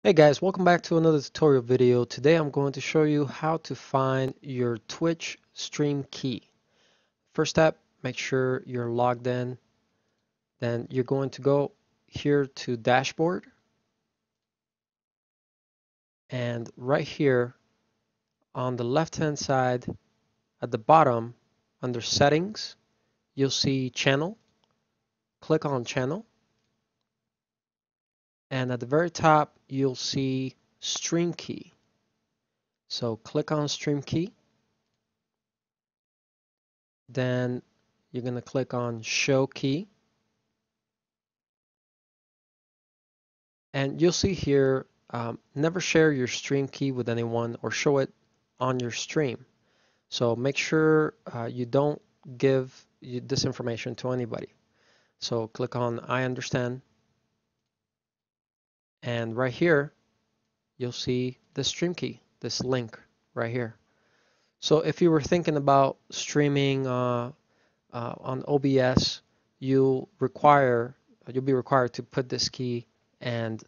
Hey guys, welcome back to another tutorial video. Today I'm going to show you how to find your Twitch stream key. First step, make sure you're logged in. Then you're going to go here to dashboard, and right here on the left hand side at the bottom under settings, you'll see channel. Click on channel, and at the very top you'll see stream key. So click on stream key. Then you're going to click on show key, and you'll see here never share your stream key with anyone or show it on your stream. So make sure you don't give this information to anybody. So click on I understand, and right here you'll see the stream key, this link right here. So if you were thinking about streaming on OBS, you'll be required to put this key and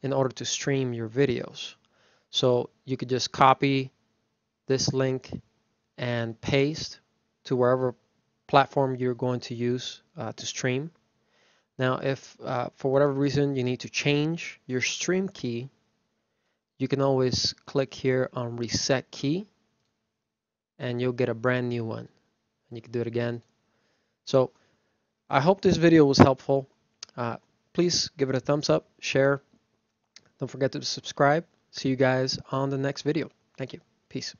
in order to stream your videos. So you could just copy this link and paste to wherever platform you're going to use to stream. Now, if for whatever reason you need to change your stream key, you can always click here on reset key and you'll get a brand new one. And you can do it again. So I hope this video was helpful. Please give it a thumbs up, share. Don't forget to subscribe. See you guys on the next video. Thank you. Peace.